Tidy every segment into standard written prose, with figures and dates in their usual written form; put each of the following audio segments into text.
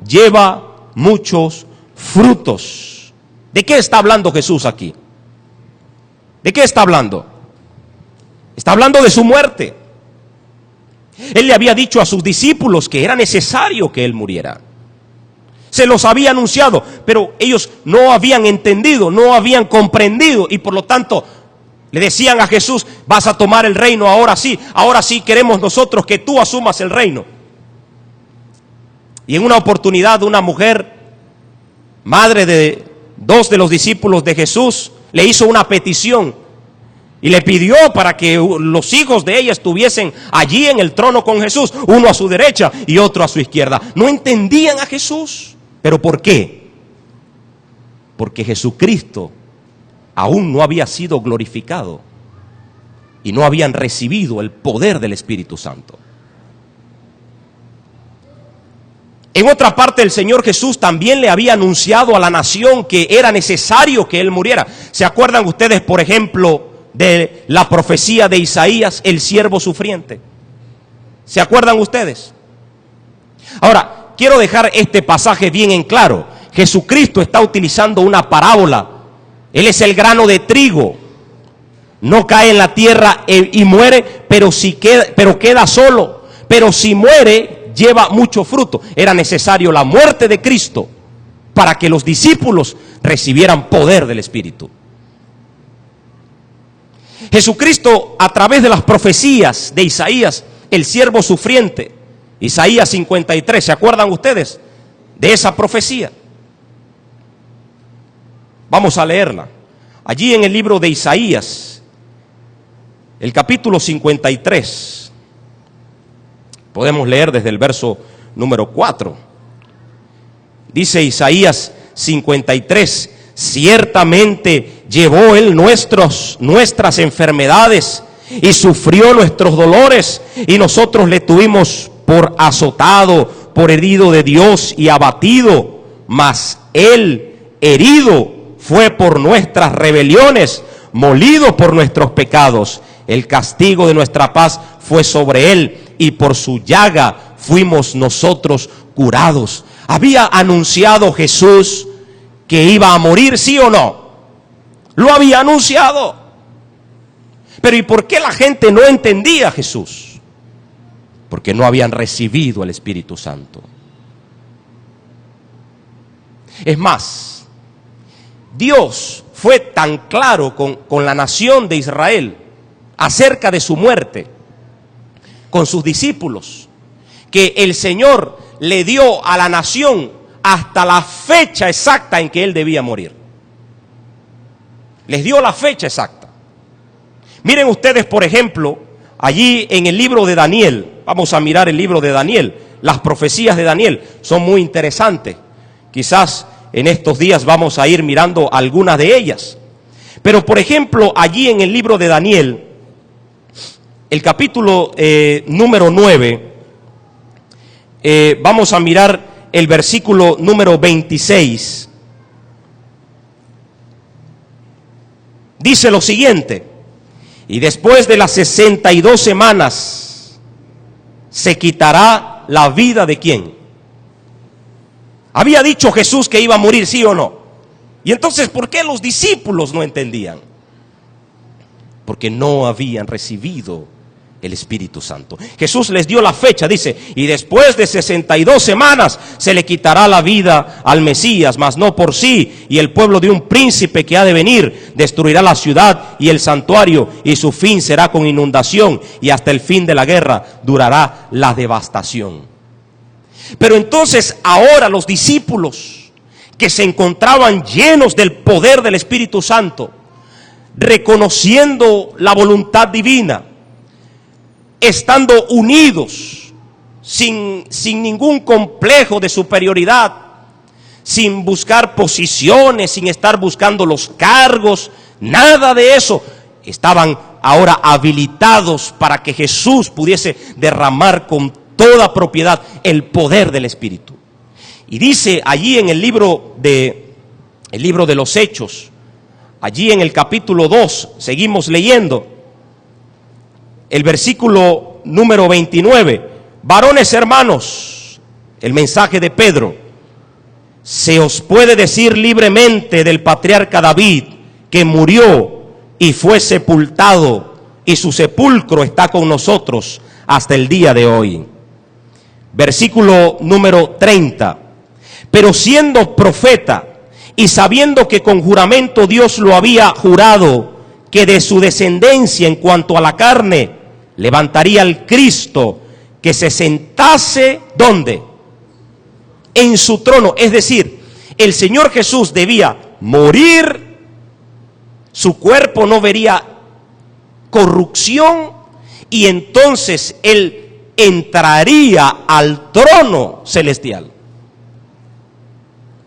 lleva muchos frutos. ¿De qué está hablando Jesús aquí? ¿De qué está hablando? Está hablando de su muerte. Él le había dicho a sus discípulos que era necesario que Él muriera. Se los había anunciado, pero ellos no habían entendido, no habían comprendido, y por lo tanto le decían a Jesús: vas a tomar el reino ahora sí queremos nosotros que tú asumas el reino. Y en una oportunidad, una mujer, madre de dos de los discípulos de Jesús, le hizo una petición y le pidió para que los hijos de ella estuviesen allí en el trono con Jesús, uno a su derecha y otro a su izquierda. No entendían a Jesús. ¿Pero por qué? Porque Jesucristo aún no había sido glorificado y no habían recibido el poder del Espíritu Santo. En otra parte, el Señor Jesús también le había anunciado a la nación que era necesario que Él muriera. ¿Se acuerdan ustedes, por ejemplo, de la profecía de Isaías, el siervo sufriente? ¿Se acuerdan ustedes? Ahora, quiero dejar este pasaje bien en claro. Jesucristo está utilizando una parábola. Él es el grano de trigo. No cae en la tierra y muere, pero queda solo. Pero si muere, lleva mucho fruto. Era necesario la muerte de Cristo para que los discípulos recibieran poder del Espíritu. Jesucristo, a través de las profecías de Isaías, el siervo sufriente, Isaías 53, ¿se acuerdan ustedes de esa profecía? Vamos a leerla. Allí en el libro de Isaías, el capítulo 53, podemos leer desde el verso número 4. Dice Isaías 53, ciertamente llevó Él nuestras enfermedades y sufrió nuestros dolores, y nosotros le tuvimos por azotado, por herido de Dios y abatido, mas Él herido fue por nuestras rebeliones, molido por nuestros pecados. El castigo de nuestra paz fue sobre Él, y por su llaga fuimos nosotros curados. ¿Había anunciado Jesús que iba a morir, sí o no? Lo había anunciado. Pero ¿y por qué la gente no entendía a Jesús? Porque no habían recibido el Espíritu Santo. Es más, Dios fue tan claro con la nación de Israel acerca de su muerte, con sus discípulos, que el Señor le dio a la nación hasta la fecha exacta en que Él debía morir. Les dio la fecha exacta. Miren ustedes, por ejemplo, allí en el libro de Daniel. Vamos a mirar el libro de Daniel. Las profecías de Daniel son muy interesantes. Quizás en estos días vamos a ir mirando algunas de ellas. Pero por ejemplo, allí en el libro de Daniel, el capítulo número 9, vamos a mirar el versículo número 26. Dice lo siguiente: y después de las 62 semanas se quitará la vida de ¿quién? Había dicho Jesús que iba a morir, ¿sí o no? Y entonces, ¿por qué los discípulos no entendían? Porque no habían recibido el Espíritu Santo. Jesús les dio la fecha, dice, y después de 62 semanas se le quitará la vida al Mesías, mas no por sí, y el pueblo de un príncipe que ha de venir destruirá la ciudad y el santuario, y su fin será con inundación, y hasta el fin de la guerra durará la devastación. Pero entonces ahora los discípulos que se encontraban llenos del poder del Espíritu Santo, reconociendo la voluntad divina, estando unidos, sin ningún complejo de superioridad, sin buscar posiciones, sin estar buscando los cargos, nada de eso, estaban ahora habilitados para que Jesús pudiese derramar con toda propiedad el poder del Espíritu. Y dice allí en el libro de los Hechos, allí en el capítulo 2, seguimos leyendo, el versículo número 29, varones hermanos, el mensaje de Pedro, se os puede decir libremente del patriarca David, que murió y fue sepultado, y su sepulcro está con nosotros hasta el día de hoy. Versículo número 30. Pero siendo profeta y sabiendo que con juramento Dios lo había jurado, que de su descendencia en cuanto a la carne levantaría al Cristo, que se sentase, ¿dónde? En su trono. Es decir, el Señor Jesús debía morir, su cuerpo no vería corrupción, y entonces Él entraría al trono celestial.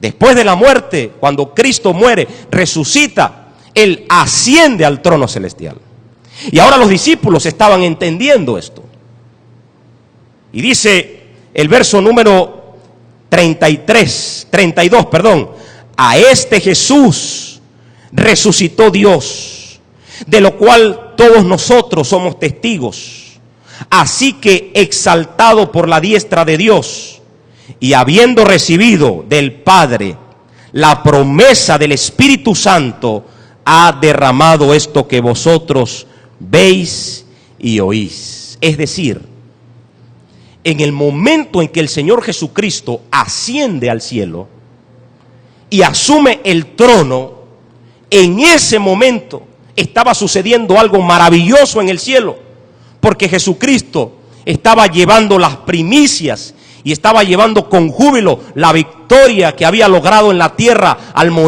Después de la muerte, cuando Cristo muere, resucita, Él asciende al trono celestial. Y ahora los discípulos estaban entendiendo esto. Y dice el verso número 32, a este Jesús resucitó Dios, de lo cual todos nosotros somos testigos. Así que, exaltado por la diestra de Dios, y habiendo recibido del Padre la promesa del Espíritu Santo, ha derramado esto que vosotros veis y oís. Es decir, en el momento en que el Señor Jesucristo asciende al cielo y asume el trono, en ese momento estaba sucediendo algo maravilloso en el cielo, porque Jesucristo estaba llevando las primicias y estaba llevando con júbilo la victoria que había logrado en la tierra al morir